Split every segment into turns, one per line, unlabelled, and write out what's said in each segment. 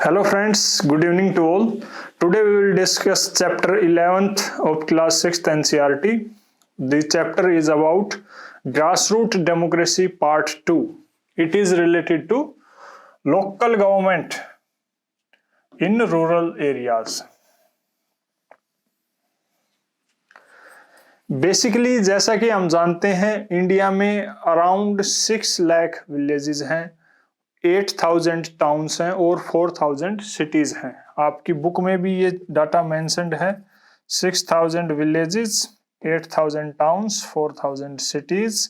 Hello friends, good evening to all. Today we will discuss chapter 11th of class 6th NCERT. The chapter is about grassroots democracy part 2. It is related to local government in rural areas. Basically जैसा कि हम जानते हैं India में around 6 lakh villages हैं, 8000 towns हैं और 4000 cities हैं। आपकी बुक में भी ये डाटा मेंशन्ड है। 6000 विलेजेस, 8000 टाउन्स, 4000 सिटीज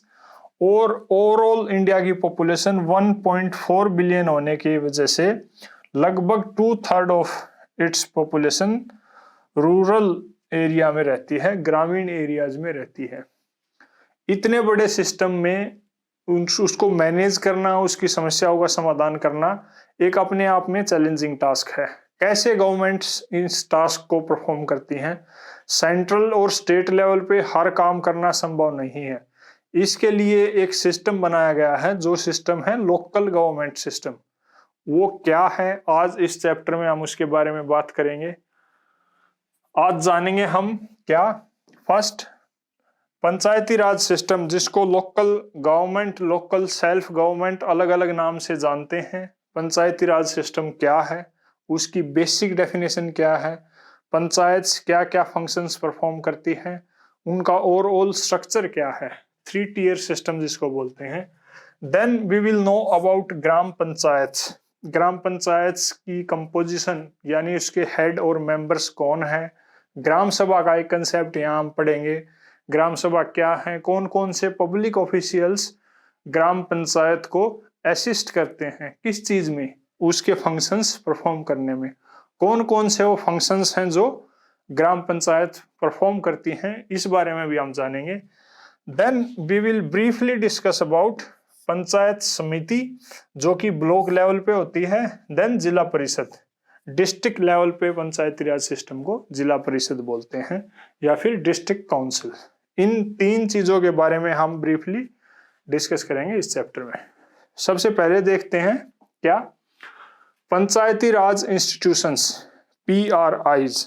और ओवरऑल इंडिया की पॉपुलेशन 1.4 बिलियन होने की वजह से लगभग 2/3 of its population rural area में रहती है, ग्रामीण एरियाज में रहती है। इतने बड़े सिस्टम में उसको मैनेज करना, उसकी समस्याओं का समाधान करना एक अपने आप में चैलेंजिंग टास्क है। कैसे गवर्नमेंट्स इस टास्क को परफॉर्म करती हैं? सेंट्रल और स्टेट लेवल पे हर काम करना संभव नहीं है। इसके लिए एक सिस्टम बनाया गया है, जो सिस्टम है लोकल गवर्नमेंट सिस्टम। वो क्या है, आज इस चैप्टर में हम उसके बारे में बात करेंगे। आज जानेंगे हम क्या। फर्स्ट, पंचायती राज सिस्टम, जिसको local government, local self government अलग अलग नाम से जानते हैं। पंचायती राज सिस्टम क्या है, उसकी बेसिक डेफिनेशन क्या है, पंचायत क्या क्या फंक्शंस परफॉर्म करती हैं, उनका ओवरऑल स्ट्रक्चर क्या है, 3 टियर सिस्टम जिसको बोलते हैं। Then we will know about gram panchayat. Gram panchayat की कंपोजिशन यानी उसके हेड और मेंबर्स कौन है। ग्राम सभा का एक कंसेप्ट यहाँ हम पढ़ेंगे। ग्राम सभा क्या है, कौन कौन से पब्लिक ऑफिशियल्स ग्राम पंचायत को असिस्ट करते हैं, किस चीज में, उसके फंक्शंस परफॉर्म करने में। कौन कौन से वो फंक्शंस हैं जो ग्राम पंचायत परफॉर्म करती हैं, इस बारे में भी हम जानेंगे। Then we will briefly discuss about panchayat samiti, जो कि ब्लॉक लेवल पे होती है। देन जिला परिषद, डिस्ट्रिक्ट लेवल पे पंचायती राज सिस्टम को जिला परिषद बोलते हैं या फिर डिस्ट्रिक्ट काउंसिल। इन 3 चीजों के बारे में हम ब्रीफली डिस्कस करेंगे इस चैप्टर में। सबसे पहले देखते हैं क्या पंचायती राज इंस्टीट्यूशंस, PRIs।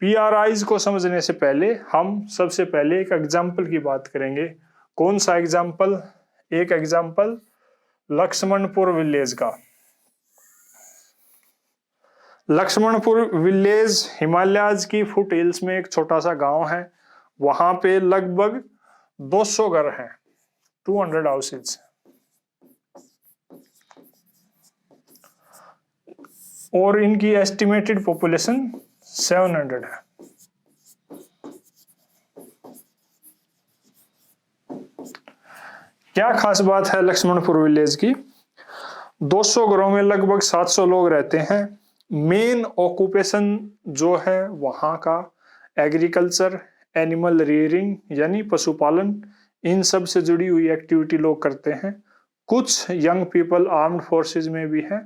PRIs को समझने से पहले हम सबसे पहले एक एग्जाम्पल की बात करेंगे। कौन सा एग्जाम्पल? एक एग्जाम्पल लक्ष्मणपुर विलेज का। लक्ष्मणपुर विलेज हिमालयाज की फुट हिल्स में एक छोटा सा गांव है। वहां पे लगभग 200 घर हैं, 200 हाउसेज, और इनकी एस्टिमेटेड पॉपुलेशन 700 है। क्या खास बात है लक्ष्मणपुर विलेज की? 200 घरों में लगभग 700 लोग रहते हैं। मेन ऑक्यूपेशन जो है वहां का एग्रीकल्चर, एनिमल रियरिंग यानी पशुपालन, इन सब से जुड़ी हुई एक्टिविटी लोग करते हैं। कुछ यंग पीपल आर्म्ड फोर्सेस में भी है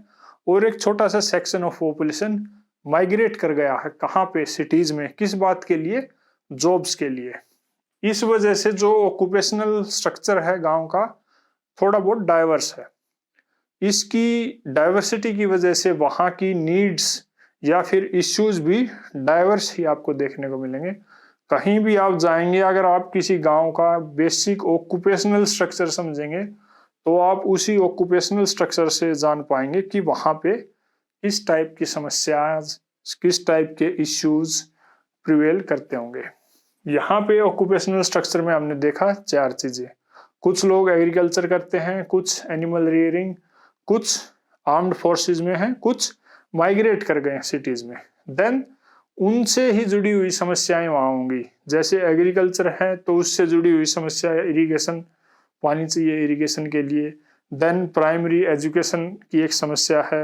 और एक छोटा सा सेक्शन ऑफ पॉपुलेशन माइग्रेट कर गया है। कहाँ पे? सिटीज में। किस बात के लिए? जॉब्स के लिए। इस वजह से जो ऑक्यूपेशनल स्ट्रक्चर है गांव का थोड़ा बहुत डाइवर्स है। इसकी डाइवर्सिटी की वजह से वहां की नीड्स या फिर इश्यूज भी डाइवर्स ही आपको देखने को मिलेंगे। कहीं भी आप जाएंगे, अगर आप किसी गांव का बेसिक ऑक्यूपेशनल स्ट्रक्चर समझेंगे तो आप उसी ऑक्यूपेशनल स्ट्रक्चर से जान पाएंगे कि वहां पे किस टाइप की समस्याएं, किस टाइप के इश्यूज प्रिवेल करते होंगे। यहाँ पे ऑक्यूपेशनल स्ट्रक्चर में हमने देखा 4 चीजें। कुछ लोग एग्रीकल्चर करते हैं, कुछ एनिमल रियरिंग, कुछ आर्म्ड फोर्सेस में हैं, कुछ माइग्रेट कर गए सिटीज में। देन उनसे ही जुड़ी हुई समस्याएं वहां होंगी। जैसे एग्रीकल्चर है तो उससे जुड़ी हुई समस्या है इरिगेशन, पानी चाहिए इरिगेशन के लिए। देन प्राइमरी एजुकेशन की एक समस्या है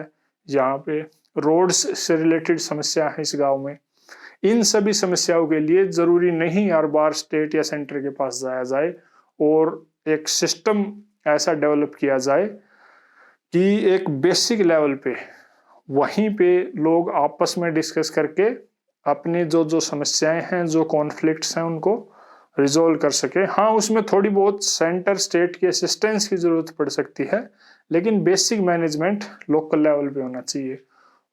यहाँ पे। रोड्स से रिलेटेड समस्या है इस गांव में। इन सभी समस्याओं के लिए जरूरी नहीं हर बार स्टेट या सेंटर के पास जाया जाए और एक सिस्टम ऐसा डेवलप किया जाए कि एक बेसिक लेवल पे वहीं पे लोग आपस में डिस्कस करके अपनी जो जो समस्याएं हैं, जो कॉन्फ्लिक्ट्स हैं, उनको रिजोल्व कर सके। हाँ, उसमें थोड़ी बहुत सेंटर स्टेट की असिस्टेंस की जरूरत पड़ सकती है, लेकिन बेसिक मैनेजमेंट लोकल लेवल पे होना चाहिए।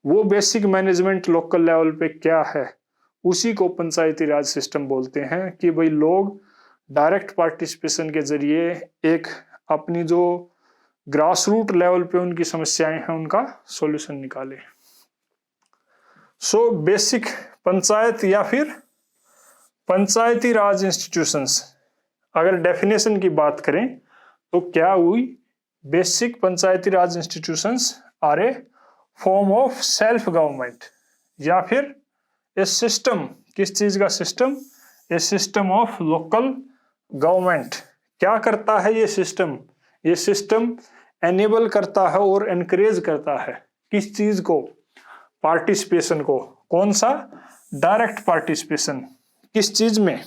वो बेसिक मैनेजमेंट लोकल लेवल पे क्या है, उसी को पंचायती राज सिस्टम बोलते हैं। कि भाई लोग डायरेक्ट पार्टिसिपेशन के जरिए एक अपनी जो ग्रास रूट लेवल पे उनकी समस्याएं हैं उनका सॉल्यूशन निकाले। सो बेसिक पंचायत या फिर पंचायती राज इंस्टीट्यूशंस, अगर डेफिनेशन की बात करें तो क्या हुई, basic Panchayati Raj institutions are a form of self government या फिर ए सिस्टम, किस चीज का system, a system of local government. क्या करता है ये सिस्टम, ये सिस्टम एनेबल करता है और एनकरेज करता है किस चीज को, पार्टिसिपेशन को। कौन सा, डायरेक्ट पार्टिसिपेशन, किस चीज में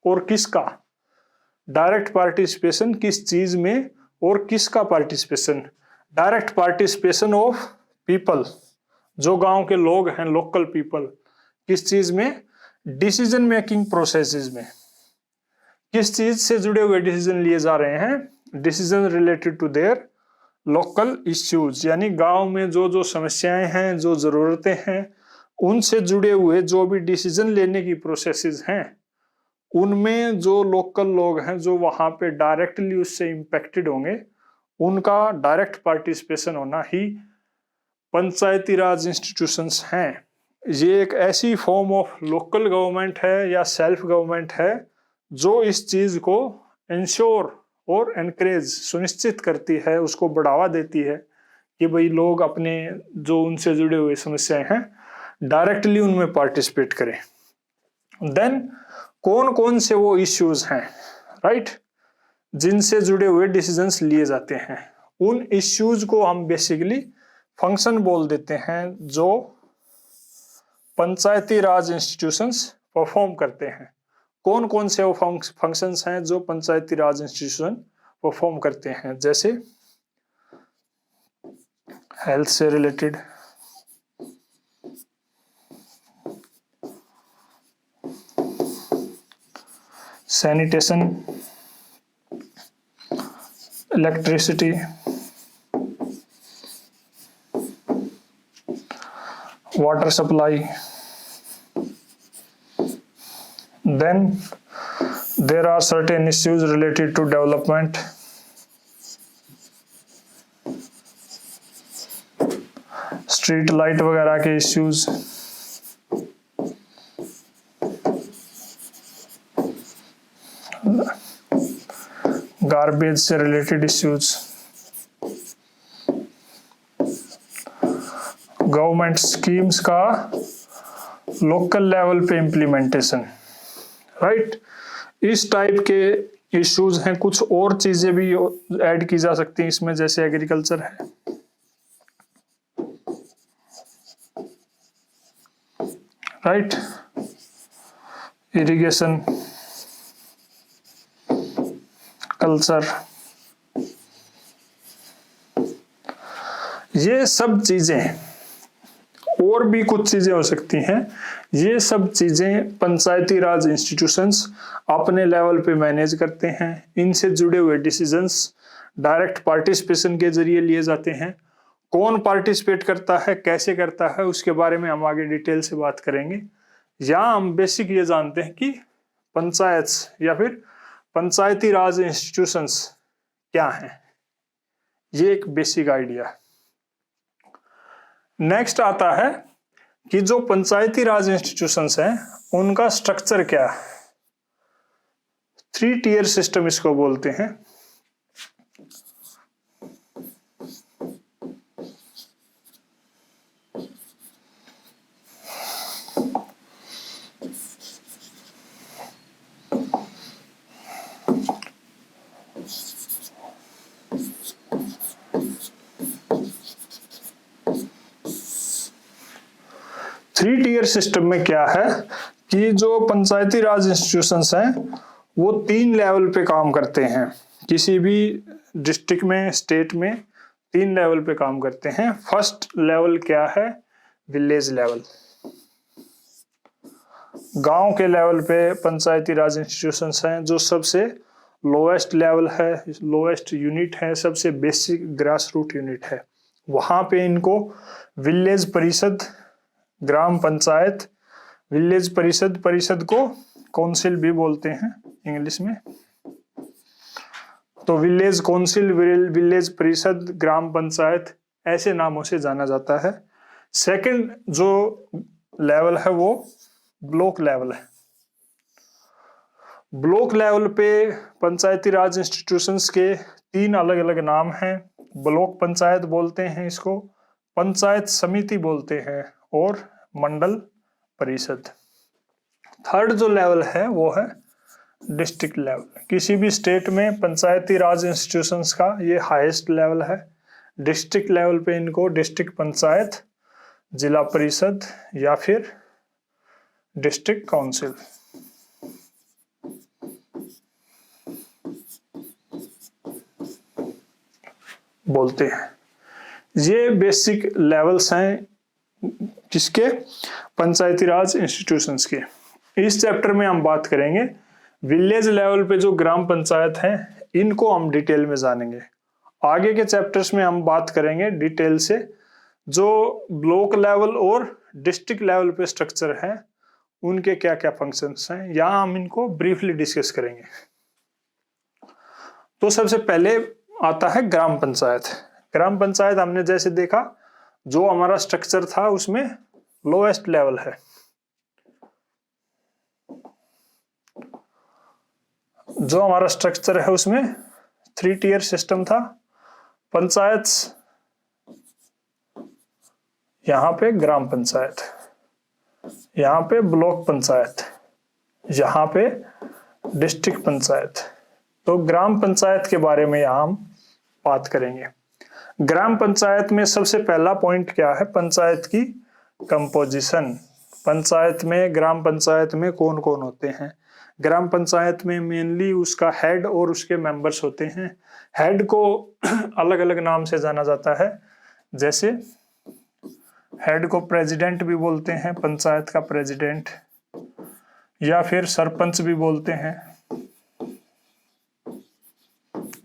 और किसका, डायरेक्ट पार्टिसिपेशन किस चीज में और किसका participation, direct participation of people, जो गांव के लोग हैं, लोकल पीपल, किस चीज में, डिसीजन मेकिंग प्रोसेसेस में। किस चीज से जुड़े हुए डिसीजन लिए जा रहे हैं, decision related to their local issues, यानी गांव में जो जो समस्याएं हैं, जो जरूरतें हैं, उनसे जुड़े हुए जो भी डिसीजन लेने की प्रोसेसेस हैं, उनमें जो लोकल लोग हैं जो वहां पे डायरेक्टली उससे इम्पैक्टेड होंगे, उनका डायरेक्ट पार्टिसिपेशन होना ही पंचायती राज इंस्टीट्यूशंस हैं। ये एक ऐसी फॉर्म ऑफ लोकल गवर्नमेंट है या सेल्फ गवर्नमेंट है जो इस चीज को इंश्योर और एनकरेज, सुनिश्चित करती है, उसको बढ़ावा देती है कि भाई लोग अपने जो उनसे जुड़े हुए समस्याएं हैं डायरेक्टली उनमें पार्टिसिपेट करें। देन कौन कौन से वो इश्यूज हैं, राइट, जिनसे जुड़े हुए डिसीजंस लिए जाते हैं, उन इश्यूज को हम बेसिकली फंक्शन बोल देते हैं जो पंचायती राज इंस्टीट्यूशंस परफॉर्म करते हैं। कौन कौन से वो फंक्शंस हैं जो पंचायती राज इंस्टीट्यूशन परफॉर्म करते हैं, जैसे हेल्थ से related, sanitation, electricity, water supply. Then there are certain issues related to development, street light वगैरह के इश्यूज, गार्बेज से रिलेटेड इश्यूज, गवर्नमेंट स्कीम्स का लोकल लेवल पे इम्प्लीमेंटेशन, राइट। इस टाइप के इश्यूज हैं। कुछ और चीजें भी ऐड की जा सकती हैं इसमें, जैसे एग्रीकल्चर है, राइट, इरिगेशन, कल्चर, ये सब चीजें, और भी कुछ चीजें हो सकती हैं। ये सब चीजें पंचायती राज इंस्टीट्यूशंस अपने लेवल पे मैनेज करते हैं। इनसे जुड़े हुए डिसीजंस डायरेक्ट पार्टिसिपेशन के जरिए लिए जाते हैं। कौन पार्टिसिपेट करता है, कैसे करता है, उसके बारे में हम आगे डिटेल से बात करेंगे। यहाँ हम बेसिक ये जानते हैं कि पंचायत या फिर पंचायती राज इंस्टीट्यूशंस क्या हैं, ये एक बेसिक आइडिया। नेक्स्ट आता है कि जो पंचायती राज इंस्टीट्यूशंस हैं उनका स्ट्रक्चर क्या है। 3 टियर सिस्टम इसको बोलते हैं। थ्री टियर सिस्टम में क्या है कि जो पंचायती राज इंस्टीट्यूशंस हैं वो 3 लेवल पे काम करते हैं। किसी भी डिस्ट्रिक्ट में, स्टेट में 3 लेवल पे काम करते हैं। फर्स्ट लेवल क्या है, विलेज लेवल। गांव के लेवल पे पंचायती राज इंस्टीट्यूशंस हैं जो सबसे लोएस्ट लेवल है, लोएस्ट यूनिट है, सबसे बेसिक ग्रास रूट यूनिट है। वहां पे इनको विलेज परिषद, ग्राम पंचायत, विलेज परिषद, परिषद को काउंसिल भी बोलते हैं इंग्लिश में। तो विलेज काउंसिल, विलेज परिषद, ग्राम पंचायत, ऐसे नामों से जाना जाता है। सेकंड जो लेवल है वो ब्लॉक लेवल है। ब्लॉक लेवल पे पंचायती राज इंस्टीट्यूशंस के 3 अलग अलग नाम हैं। ब्लॉक पंचायत बोलते हैं इसको, पंचायत समिति बोलते हैं, और मंडल परिषद। थर्ड जो लेवल है वो है डिस्ट्रिक्ट लेवल। किसी भी स्टेट में पंचायती राज इंस्टीट्यूशंस का ये हाईएस्ट लेवल है। डिस्ट्रिक्ट लेवल पे इनको डिस्ट्रिक्ट पंचायत, जिला परिषद या फिर डिस्ट्रिक्ट काउंसिल बोलते हैं। ये बेसिक लेवल्स हैं किसके, पंचायती राज इंस्टीट्यूशंस के। इस चैप्टर में हम बात करेंगे विलेज लेवल पे जो ग्राम पंचायत हैं, इनको हम डिटेल में जानेंगे। आगे के चैप्टर्स में हम बात करेंगे डिटेल से जो ब्लॉक लेवल और डिस्ट्रिक्ट लेवल पे स्ट्रक्चर है, उनके क्या क्या फंक्शंस हैं, यहाँ हम इनको ब्रीफली डिस्कस करेंगे। तो सबसे पहले आता है ग्राम पंचायत। ग्राम पंचायत हमने जैसे देखा, जो हमारा स्ट्रक्चर था उसमें लोएस्ट लेवल है। जो हमारा स्ट्रक्चर है उसमें 3 टियर सिस्टम था। पंचायत, यहां पे ग्राम पंचायत, यहां पे ब्लॉक पंचायत, यहां पे डिस्ट्रिक्ट पंचायत। तो ग्राम पंचायत के बारे में यहां हम बात करेंगे। ग्राम पंचायत में सबसे पहला पॉइंट क्या है, पंचायत की कंपोजिशन। पंचायत में, ग्राम पंचायत में कौन कौन होते हैं। ग्राम पंचायत में मेनली उसका हेड और उसके मेंबर्स होते हैं। हेड को अलग अलग नाम से जाना जाता है, जैसे हेड को प्रेसिडेंट भी बोलते हैं, पंचायत का प्रेसिडेंट, या फिर सरपंच भी बोलते हैं,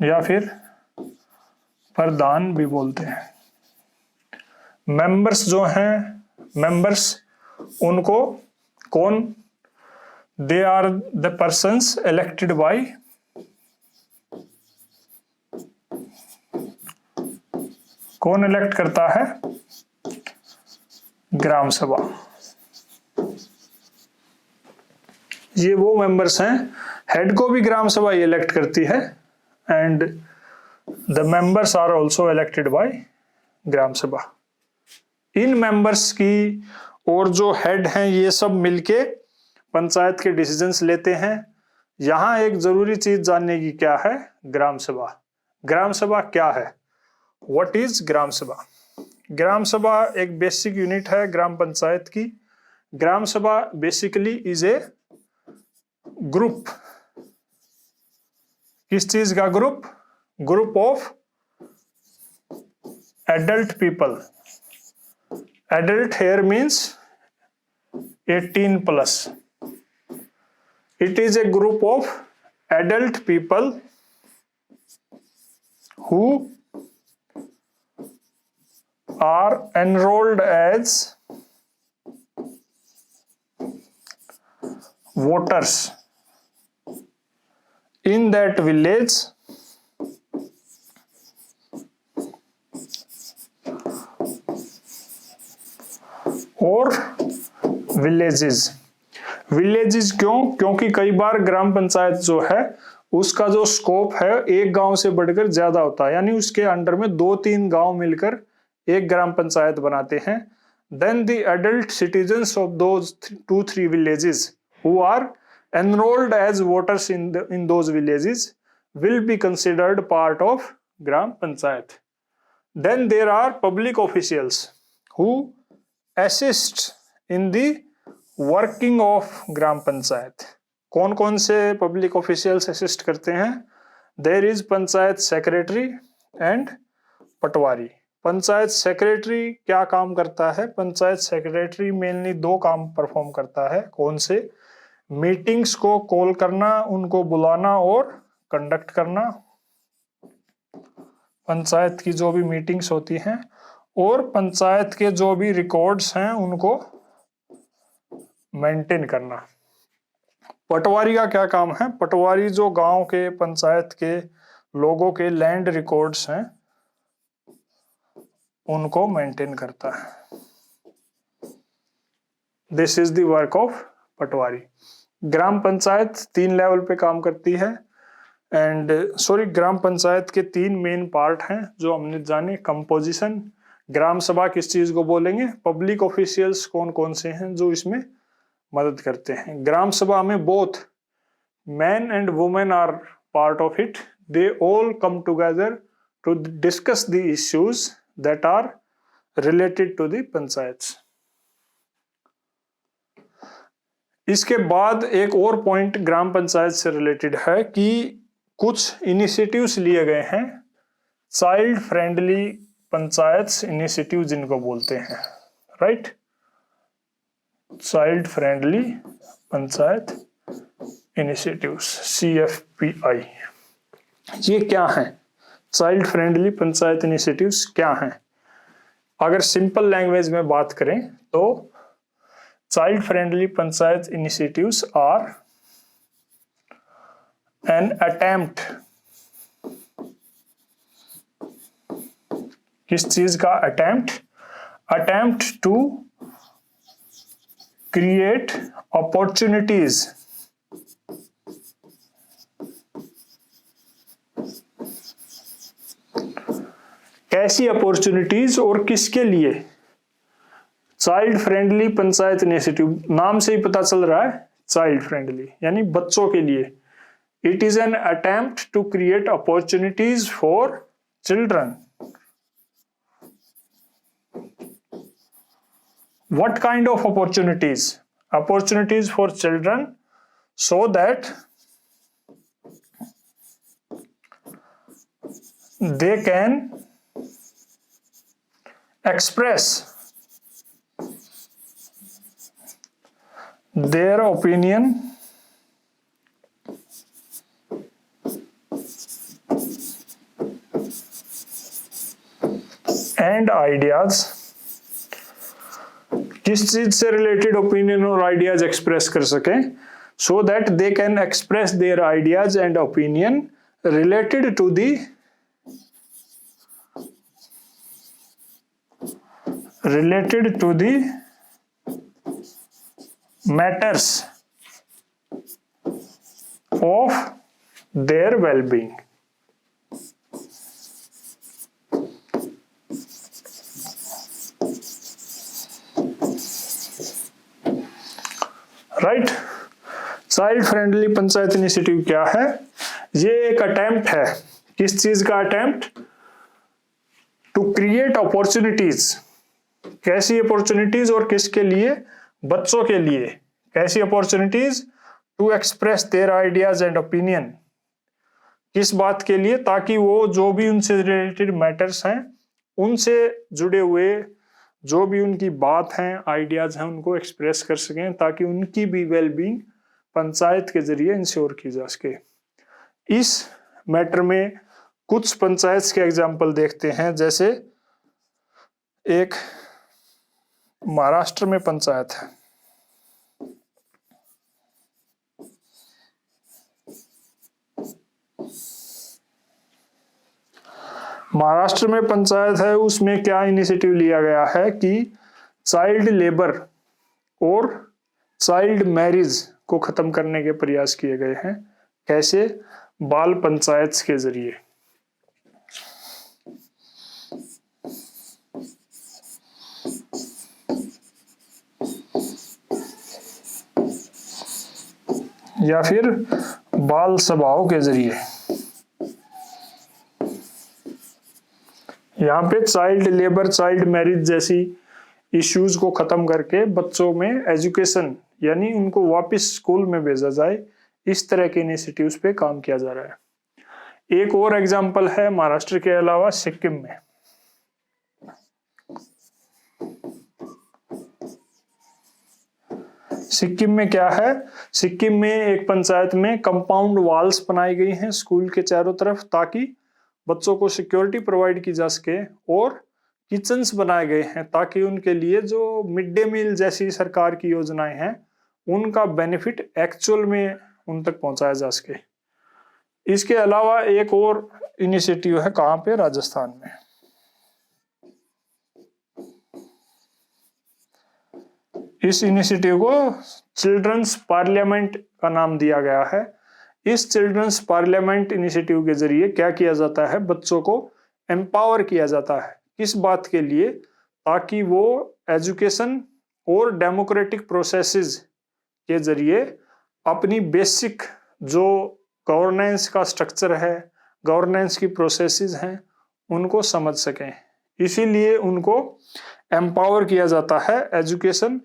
या फिर प्रधान भी बोलते हैं। मेंबर्स जो हैं, मेंबर्स उनको कौन, they are the persons elected by, कौन इलेक्ट करता है, ग्राम सभा। ये वो मेंबर्स हैं, हेड को भी ग्राम सभा इलेक्ट करती है, and the members are also elected by gram sabha. इन मेंबर्स की और जो हेड हैं, ये सब मिलके पंचायत के डिसीजंस लेते हैं। यहां एक जरूरी चीज जानने की क्या है, ग्राम सभा। ग्राम सभा क्या है, व्हाट इज ग्राम सभा। ग्राम सभा एक बेसिक यूनिट है ग्राम पंचायत की। ग्राम सभा बेसिकली इज ए ग्रुप, किस चीज का group, group of adult people. Adult here means 18+। It is a group of adult people who are enrolled as voters in that village or villages। Villages क्यों, क्योंकि कई बार ग्राम पंचायत जो है उसका जो स्कोप है एक गांव से बढ़कर ज्यादा होता है, यानी उसके अंडर में 2-3 गांव मिलकर एक ग्राम पंचायत बनाते हैं। Then the adult citizens of those 2-3 villages who are enrolled as voters in those villages will be considered part of gram panchayat. Then there are public officials who assist in the working of gram panchayat. कौन कौन से public officials assist करते हैं, there is panchayat secretary and patwari. Panchayat secretary क्या काम करता है, panchayat secretary mainly 2 काम परफॉर्म करता है। कौन से, मीटिंग्स को कॉल करना, उनको बुलाना और कंडक्ट करना। पंचायत की जो भी मीटिंग्स होती हैं और पंचायत के जो भी रिकॉर्ड्स हैं उनको मेंटेन करना। पटवारी का क्या काम है? पटवारी जो गांव के पंचायत के लोगों के लैंड रिकॉर्ड्स हैं उनको मेंटेन करता है। This is the work of Patwari. Gram panchayat 3 level पे काम करती है ग्राम पंचायत के 3 मेन पार्ट हैं जो हमने जाने। कंपोजिशन, ग्राम सभा किस चीज को बोलेंगे, पब्लिक ऑफिशियल्स कौन कौन से हैं जो इसमें मदद करते हैं। ग्राम सभा में both man and women are part of it, they all come together to discuss the issues that are related to the panchayat. इसके बाद एक और पॉइंट ग्राम पंचायत से रिलेटेड है कि कुछ इनिशिएटिव्स लिए गए हैं, चाइल्ड फ्रेंडली पंचायत इनिशिएटिव जिनको बोलते हैं, right. Child friendly panchayat initiatives, CFPI। ये क्या है? चाइल्ड फ्रेंडली पंचायत इनिशिएटिव्स क्या हैं? अगर सिंपल लैंग्वेज में बात करें तो child friendly panchayat initiatives are an attempt, किस चीज का अटेम्प्ट टू क्रिएट अपॉर्चुनिटीज कैसी अपॉर्चुनिटीज और किसके लिए? चाइल्ड फ्रेंडली पंचायत इनिशिएटिव, नाम से ही पता चल रहा है चाइल्ड फ्रेंडली यानी बच्चों के लिए। It is an attempt to create opportunities for children. What kind of opportunities? Opportunities for children so that they can express their opinion and ideas। किस चीज से रिलेटेड ओपिनियन और आइडियाज एक्सप्रेस कर सकें? So that they can express their ideas and opinion related to the matters of their wellbeing. Right. Child friendly panchayat initiative क्या है? ये एक अटेम्प्ट है, किस चीज का अटेम्प्ट? To create opportunities. कैसी अपॉर्चुनिटीज और किसके लिए? बच्चों के लिए। कैसी opportunities? To express their ideas and opinion. किस बात के लिए? ताकि वो जो भी उनसे रिलेटेड मैटर्स हैं उनसे जुड़े हुए जो भी उनकी बात है, आइडियाज हैं, उनको एक्सप्रेस कर सकें ताकि उनकी भी वेलबींग पंचायत के जरिए इंश्योर की जा सके। इस मैटर में कुछ पंचायत के एग्जाम्पल देखते हैं। जैसे एक महाराष्ट्र में पंचायत है, महाराष्ट्र में पंचायत है, उसमें क्या इनिशिएटिव लिया गया है कि चाइल्ड लेबर और चाइल्ड मैरिज को खत्म करने के प्रयास किए गए हैं। कैसे? बाल पंचायत के जरिए। या फिर बाल सभाओं के जरिए। यहाँ पे चाइल्ड लेबर, चाइल्ड मैरिज जैसी इश्यूज को खत्म करके बच्चों में एजुकेशन यानी उनको वापस स्कूल में भेजा जाए, इस तरह के इनिशिएटिव्स पे काम किया जा रहा है। एक और एग्जांपल है महाराष्ट्र के अलावा सिक्किम में। सिक्किम में क्या है? सिक्किम में एक पंचायत में कंपाउंड वॉल्स बनाई गई हैं स्कूल के चारों तरफ ताकि बच्चों को सिक्योरिटी प्रोवाइड की जा सके और किचन्स बनाए गए हैं ताकि उनके लिए जो मिड डे मील जैसी सरकार की योजनाएं हैं उनका बेनिफिट एक्चुअल में उन तक पहुंचाया जा सके। इसके अलावा एक और इनिशिएटिव है, कहां पे, राजस्थान में। इस इनिशिएटिव को चिल्ड्रंस पार्लियामेंट का नाम दिया गया है। इस चिल्ड्रंस पार्लियामेंट इनिशिएटिव के जरिए क्या किया जाता है, बच्चों को एम्पावर किया जाता है। किस बात के लिए, ताकि वो एजुकेशन और डेमोक्रेटिक प्रोसेसेस के जरिए अपनी बेसिक जो गवर्नेंस का स्ट्रक्चर है, गवर्नेंस की प्रोसेसेस हैं, उनको समझ सकें। इसीलिए उनको एम्पावर किया जाता है एजुकेशन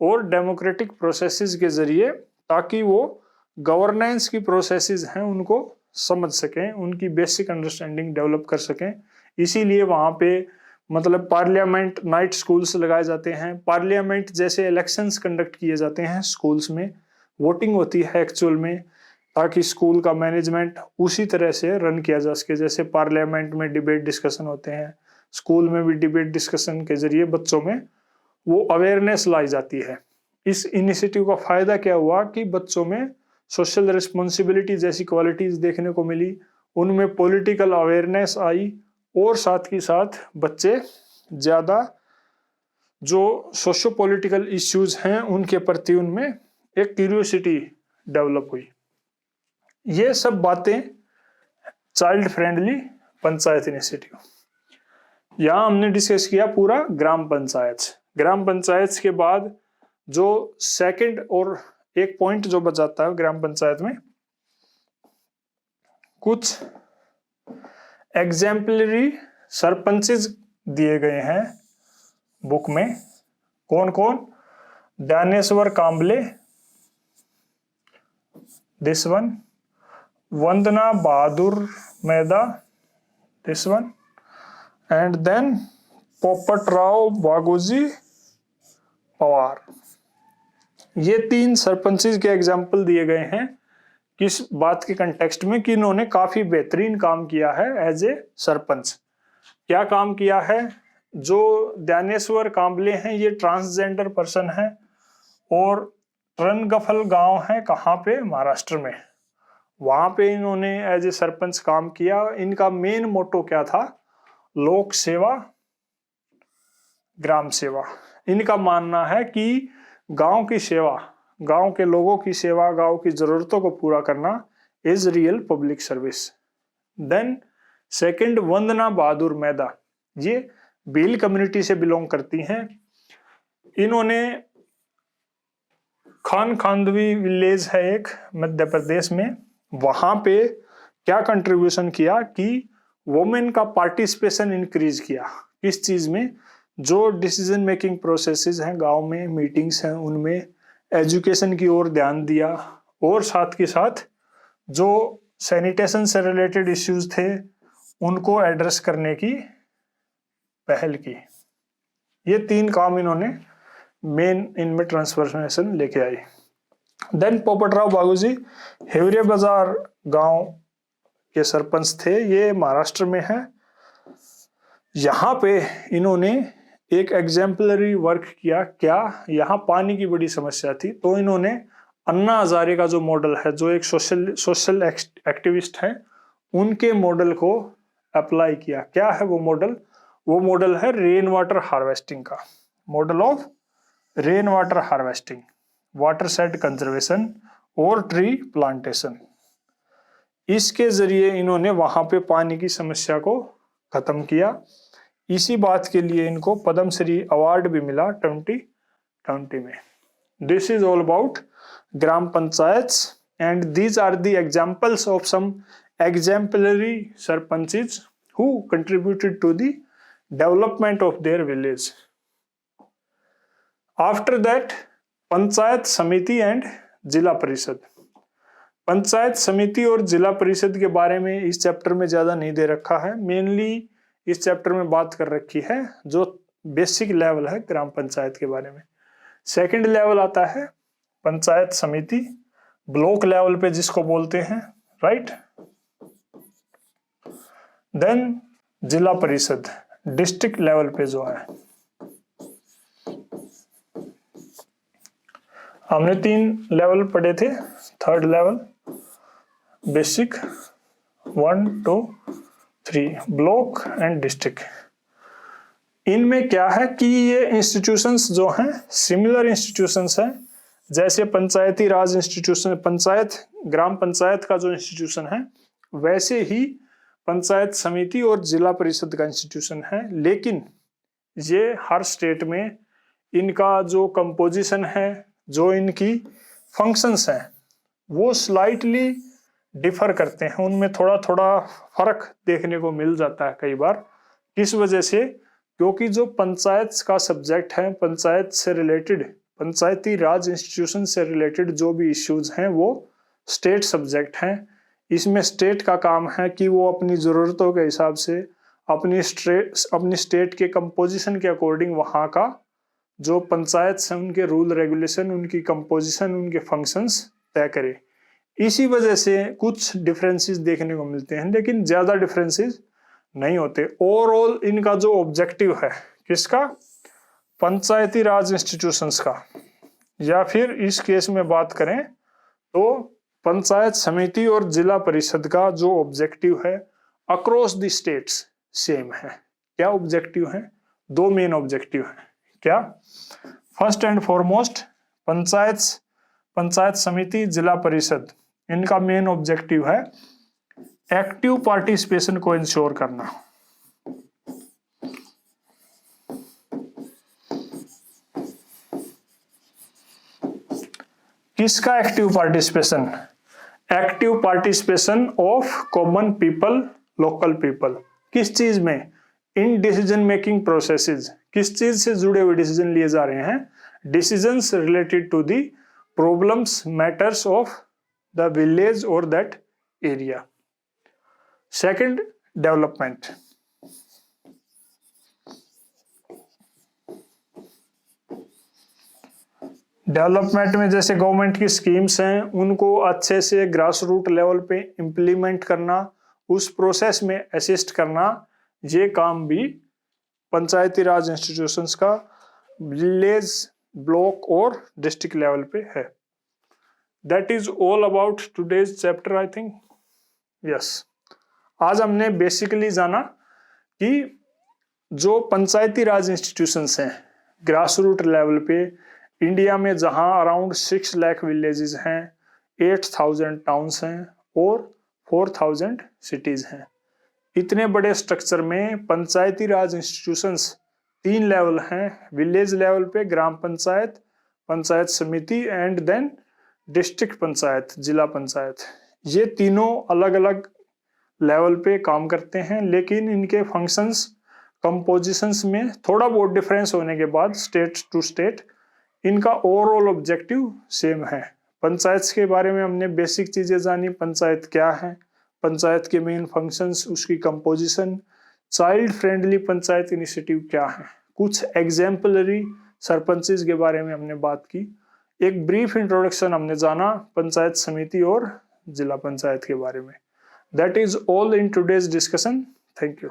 और डेमोक्रेटिक प्रोसेसेस के जरिए, ताकि वो गवर्नेंस की प्रोसेसेस हैं उनको समझ सकें, उनकी बेसिक अंडरस्टैंडिंग डेवलप कर सकें। इसीलिए वहाँ पे मतलब पार्लियामेंट नाइट स्कूल्स लगाए जाते हैं, पार्लियामेंट जैसे इलेक्शंस कंडक्ट किए जाते हैं स्कूल्स में, वोटिंग होती है एक्चुअल में, ताकि स्कूल का मैनेजमेंट उसी तरह से रन किया जा सके। जैसे पार्लियामेंट में डिबेट डिस्कशन होते हैं, स्कूल में भी डिबेट डिस्कशन के जरिए बच्चों में वो अवेयरनेस लाई जाती है। इस इनिशिएटिव का फायदा क्या हुआ कि बच्चों में सोशल रिस्पॉन्सिबिलिटी जैसी क्वालिटीज देखने को मिली, उनमें पॉलिटिकल अवेयरनेस आई, और साथ ही साथ बच्चे ज्यादा जो सोशो पॉलिटिकल इश्यूज हैं उनके प्रति उनमें एक क्यूरियोसिटी डेवलप हुई। ये सब बातें चाइल्ड फ्रेंडली पंचायत इनिशिएटिव। यहाँ हमने डिस्कस किया पूरा ग्राम पंचायत। ग्राम पंचायत के बाद जो सेकंड और एक पॉइंट जो बचाता है ग्राम पंचायत में, कुछ एग्जाम्पलरी सरपंचेस दिए गए हैं बुक में। कौन कौन, Dnyaneshwar Kamble, this one, Vandana Bahadur Meda, this one, and then Popatrao Bagoji Pawar. ये 3 सरपंचेस के एग्जाम्पल दिए गए हैं किस बात के कंटेक्स्ट में, कि इन्होंने काफी बेहतरीन काम किया है एज ए सरपंच। क्या काम किया है, जो ज्ञानेश्वर कांबले हैं ये ट्रांसजेंडर पर्सन है और ट्रनगफल गांव है, कहाँ पे, महाराष्ट्र में, वहां पे इन्होंने एज ए सरपंच काम किया। इनका मेन मोटो क्या था, लोक सेवा ग्राम सेवा। इनका मानना है कि गांव की सेवा, गांव के लोगों की सेवा, गांव की जरूरतों को पूरा करना is real public service. Then second, Vandana Bahadur Meda, ये भील कम्युनिटी से बिलोंग करती हैं। इन्होंने खान खांडवी विलेज है एक मध्य प्रदेश में, वहां पे क्या कंट्रीब्यूशन किया कि वुमेन का पार्टिसिपेशन इंक्रीज किया। किस चीज में, जो डिसीजन मेकिंग प्रोसेसेस हैं गांव में, मीटिंग्स हैं, उनमें एजुकेशन की ओर ध्यान दिया, और साथ के साथ जो सैनिटेशन से रिलेटेड इश्यूज थे उनको एड्रेस करने की पहल की। ये 3 काम इन्होंने मेन इनमें ट्रांसफॉर्मेशन लेके आई। देन पोपटराव बागोजी हेवरे बाजार गांव के सरपंच थे, ये महाराष्ट्र में है। यहाँ पे इन्होंने एक एग्जाम्पलरी वर्क किया। क्या, यहाँ पानी की बड़ी समस्या थी, तो इन्होंने अन्ना हजारे का जो मॉडल है, जो एक सोशल एक्टिविस्ट हैं, उनके मॉडल को अप्लाई किया। क्या है वो मॉडल, वो मॉडल है रेन वाटर हार्वेस्टिंग का, model of rain water harvesting, water set conservation और ट्री प्लांटेशन। इसके जरिए इन्होंने वहां पे पानी की समस्या को खत्म किया। इसी बात के लिए इनको पद्मश्री अवार्ड भी मिला 2020 में। This is all about gram panchayat and these are the examples of some exemplary sarpanches who contributed to the development of their village. After that, panchayat समिति एंड जिला परिषद। पंचायत समिति और जिला परिषद के बारे में इस चैप्टर में ज्यादा नहीं दे रखा है, मेनली इस चैप्टर में बात कर रखी है जो बेसिक लेवल है ग्राम पंचायत के बारे में। सेकंड लेवल आता है पंचायत समिति, ब्लॉक लेवल पे जिसको बोलते हैं, राइट। देन जिला परिषद डिस्ट्रिक्ट लेवल पे जो है। हमने 3 लेवल पढ़े थे, third level basic, 1 2 3 block and district. इनमें क्या है कि ये इंस्टीट्यूशंस जो हैं सिमिलर इंस्टीट्यूशंस हैं, जैसे पंचायती राज इंस्टीट्यूशन, पंचायत ग्राम पंचायत का जो इंस्टीट्यूशन है वैसे ही पंचायत समिति और जिला परिषद का इंस्टीट्यूशन है, लेकिन ये हर स्टेट में इनका जो कंपोजिशन है, जो इनकी फंक्शंस हैं वो स्लाइटली डिफर करते हैं, उनमें थोड़ा थोड़ा फर्क देखने को मिल जाता है कई बार। किस वजह से? क्योंकि जो पंचायत का सब्जेक्ट है, पंचायत से रिलेटेड, पंचायती राज इंस्टीट्यूशन से रिलेटेड जो भी इश्यूज हैं वो स्टेट सब्जेक्ट हैं। इसमें स्टेट का काम है कि वो अपनी ज़रूरतों के हिसाब से अपनी स्टेट के कंपोजिशन के अकॉर्डिंग वहाँ का जो पंचायत से उनके रूल रेगुलेशन, उनकी कंपोजिशन, उनके फंक्शंस तय करे। इसी वजह से कुछ डिफरेंसेस देखने को मिलते हैं, लेकिन ज़्यादा डिफरेंसेस नहीं होते। ओवरऑल इनका जो ऑब्जेक्टिव है, किसका? पंचायती राज इंस्टीट्यूशंस का, या फिर इस केस में बात करें तो पंचायत समिति और जिला परिषद का जो ऑब्जेक्टिव है अक्रॉस द स्टेट्स सेम है। क्या ऑब्जेक्टिव है? 2 मेन ऑब्जेक्टिव है। क्या? फर्स्ट एंड फॉरमोस्ट पंचायत समिति, जिला परिषद, इनका मेन ऑब्जेक्टिव है एक्टिव पार्टिसिपेशन को इंश्योर करना। किसका active participation? Active participation of common people, local people. किस चीज में? In decision making processes. किस चीज से जुड़े हुए डिसीजन लिए जा रहे हैं? Decisions related to the problems, matters of the village और that area. Second, development. Development में जैसे गवर्नमेंट की स्कीम्स हैं उनको अच्छे से ग्रास रूट लेवल पे इम्प्लीमेंट करना, उस प्रोसेस में असिस्ट करना, ये काम भी पंचायती राज इंस्टीट्यूशंस का विलेज, ब्लॉक और डिस्ट्रिक्ट लेवल पे है। That is all about today's chapter, I think. Yes, आज हमने बेसिकली जाना कि जो पंचायती राज इंस्टीट्यूशंस हैं ग्रास रूट लेवल पे इंडिया में, जहां अराउंड 6 लाख विलेजेस हैं, 8000 टाउन्स हैं और 4000 सिटीज हैं। इतने बड़े स्ट्रक्चर में पंचायती राज इंस्टीट्यूशंस 3 लेवल हैं। विलेज लेवल पे ग्राम पंचायत, पंचायत समिति एंड देन डिस्ट्रिक्ट पंचायत, जिला पंचायत। ये तीनों अलग अलग लेवल पे काम करते हैं, लेकिन इनके फंक्शंस, कंपोजिशंस में थोड़ा बहुत डिफरेंस होने के बाद स्टेट टू स्टेट इनका ओवरऑल ऑब्जेक्टिव सेम है। पंचायत के बारे में हमने बेसिक चीजें जानी, पंचायत क्या है, पंचायत के मेन फंक्शंस, उसकी composition, child friendly panchayat initiative क्या है, कुछ एग्जाम्पलरी सरपंचेस के बारे में हमने बात की, एक ब्रीफ इंट्रोडक्शन हमने जाना पंचायत समिति और जिला पंचायत के बारे में। That is all in today's discussion. Thank you.